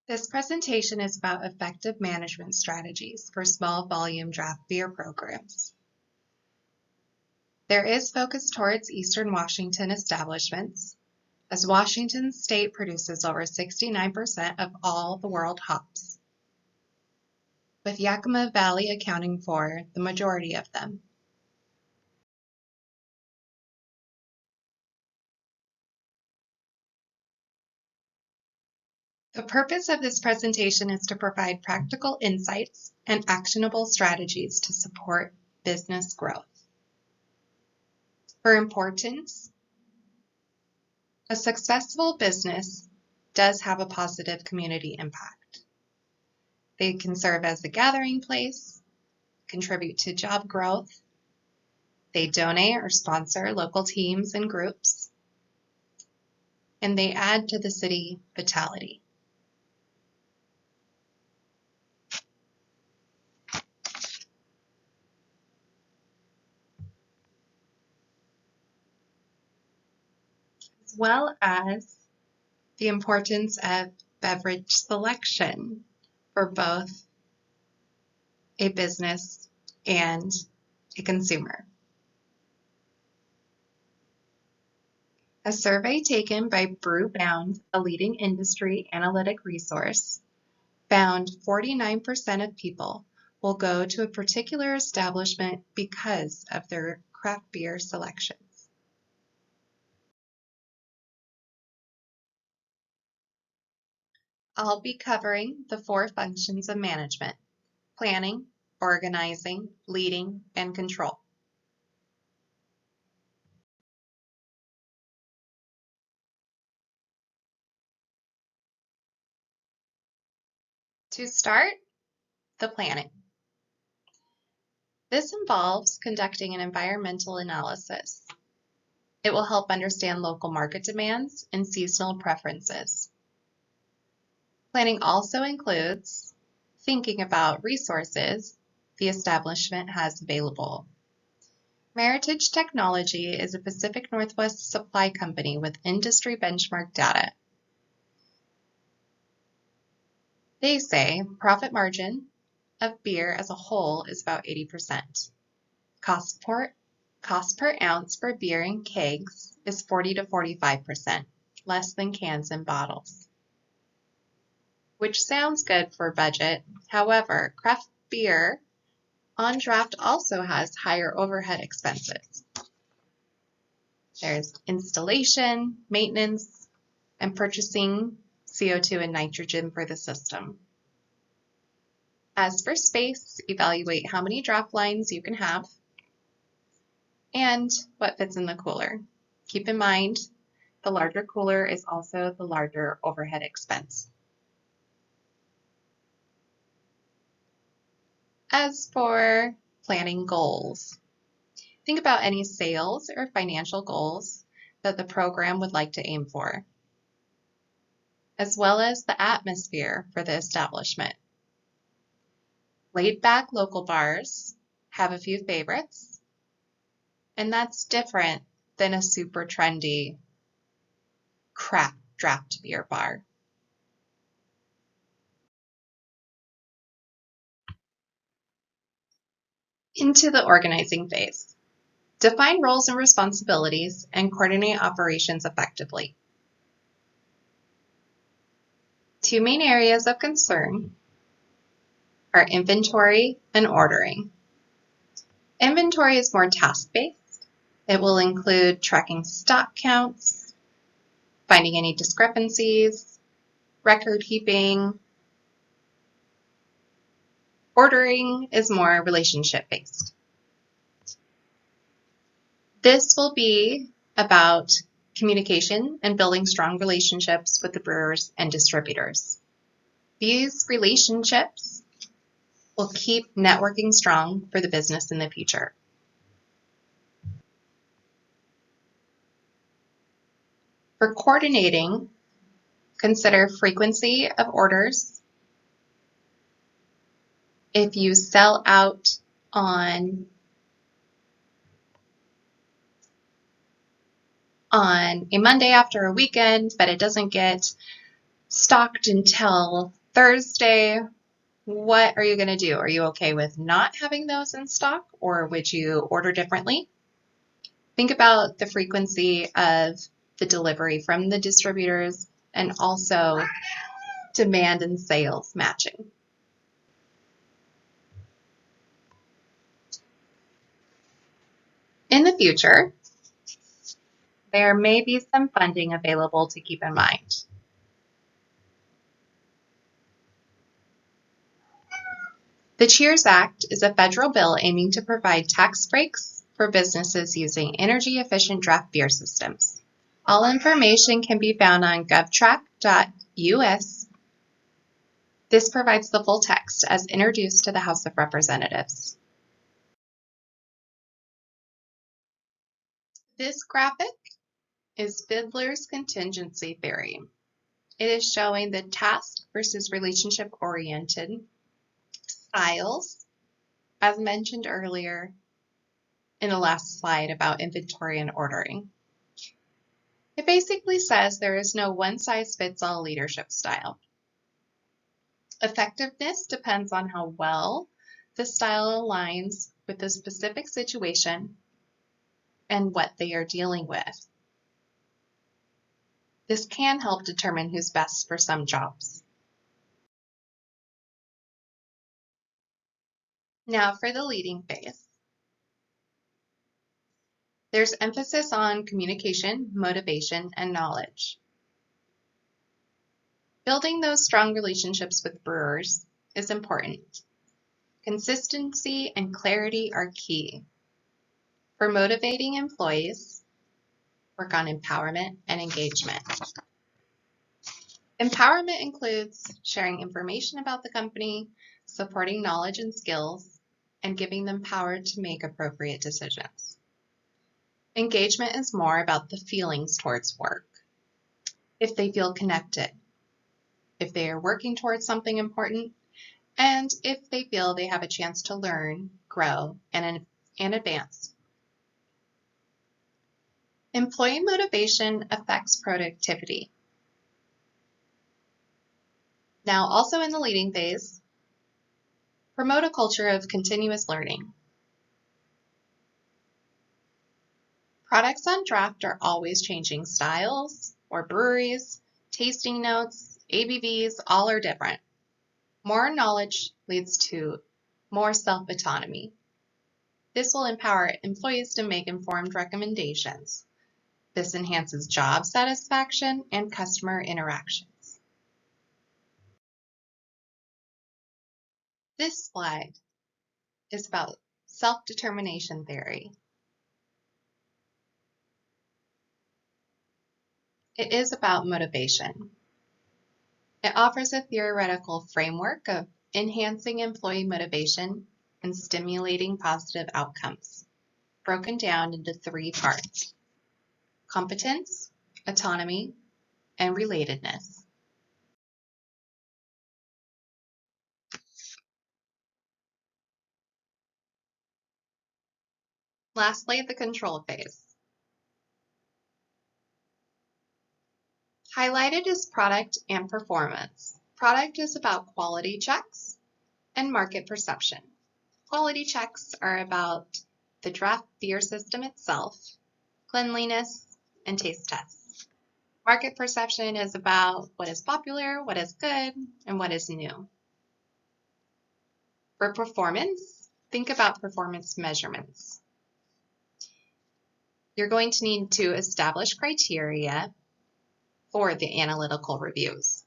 This presentation is about effective management strategies for small volume draft beer programs. There is focus towards Eastern Washington establishments, as Washington state produces over 69% of all the world hops, with Yakima Valley accounting for the majority of them. The purpose of this presentation is to provide practical insights and actionable strategies to support business growth. For importance, a successful business does have a positive community impact. They can serve as a gathering place, contribute to job growth, they donate or sponsor local teams and groups, and they add to the city vitality. As well as the importance of beverage selection for both a business and a consumer. A survey taken by BrewBound, a leading industry analytic resource, found 49% of people will go to a particular establishment because of their craft beer selections. I'll be covering the 4 functions of management: planning, organizing, leading, and control. To start, the planning. This involves conducting an environmental analysis. It will help understand local market demands and seasonal preferences. Planning also includes thinking about resources the establishment has available. Meritage Technology is a Pacific Northwest supply company with industry benchmark data. They say profit margin of beer as a whole is about 80%. Cost per ounce for beer in kegs is 40 to 45%, less than cans and bottles. Which sounds good for budget. However, craft beer on draft also has higher overhead expenses. There's installation, maintenance, and purchasing CO2 and nitrogen for the system. As for space, evaluate how many draft lines you can have and what fits in the cooler. Keep in mind, the larger cooler is also the larger overhead expense. As for planning goals, think about any sales or financial goals that the program would like to aim for, as well as the atmosphere for the establishment. Laid-back local bars have a few favorites, and that's different than a super trendy craft draft beer bar. Into the organizing phase. Define roles and responsibilities and coordinate operations effectively. 2 main areas of concern are inventory and ordering. Inventory is more task-based. It will include tracking stock counts, finding any discrepancies, record keeping. Ordering is more relationship-based. This will be about communication and building strong relationships with the brewers and distributors. These relationships will keep networking strong for the business in the future. For coordinating, consider frequency of orders. If you sell out on a Monday after a weekend, but it doesn't get stocked until Thursday. What are you going to do? Are you okay with not having those in stock, or would you order differently? Think about the frequency of the delivery from the distributors and also demand and sales matching. In the future, there may be some funding available to keep in mind. The CHEERS Act is a federal bill aiming to provide tax breaks for businesses using energy-efficient draft beer systems. All information can be found on govtrack.us. This provides the full text as introduced to the House of Representatives. This graphic is Fiedler's contingency theory. It is showing the task versus relationship-oriented styles, as mentioned earlier in the last slide about inventory and ordering. It basically says there is no one-size-fits-all leadership style. Effectiveness depends on how well the style aligns with the specific situation and what they are dealing with. This can help determine who's best for some jobs. Now for the leading phase. There's emphasis on communication, motivation, and knowledge. Building those strong relationships with brewers is important. Consistency and clarity are key. For motivating employees, work on empowerment and engagement. Empowerment includes sharing information about the company, supporting knowledge and skills, and giving them power to make appropriate decisions. Engagement is more about the feelings towards work. If they feel connected, if they are working towards something important, and if they feel they have a chance to learn, grow, and advance. Employee motivation affects productivity. Now, also in the leading phase, promote a culture of continuous learning. Products on draft are always changing styles or breweries, tasting notes, ABVs, all are different. More knowledge leads to more self-autonomy. This will empower employees to make informed recommendations. This enhances job satisfaction and customer interactions. This slide is about self-determination theory. It is about motivation. It offers a theoretical framework of enhancing employee motivation and stimulating positive outcomes, broken down into 3 parts: competence, autonomy, and relatedness. Lastly, the control phase. Highlighted is product and performance. Product is about quality checks and market perception. Quality checks are about the draft beer system itself, cleanliness, and taste tests. Market perception is about what is popular, what is good, and what is new. For performance, think about performance measurements. You're going to need to establish criteria for the analytical reviews.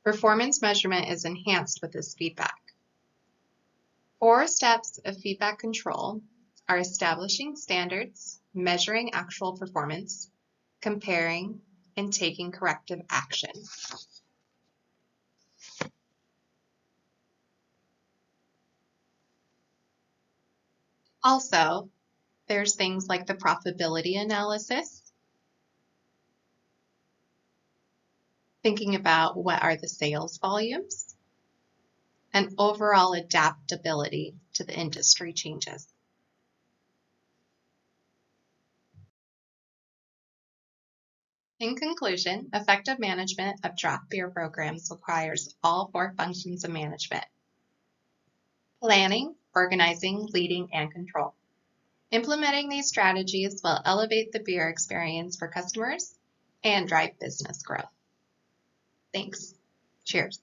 Performance measurement is enhanced with this feedback. 4 steps of feedback control are establishing standards, measuring actual performance, comparing, and taking corrective action. Also, there's things like the profitability analysis, thinking about what are the sales volumes, and overall adaptability to the industry changes. In conclusion, effective management of draft beer programs requires all 4 functions of management: planning, organizing, leading, and control. Implementing these strategies will elevate the beer experience for customers and drive business growth. Thanks. Cheers.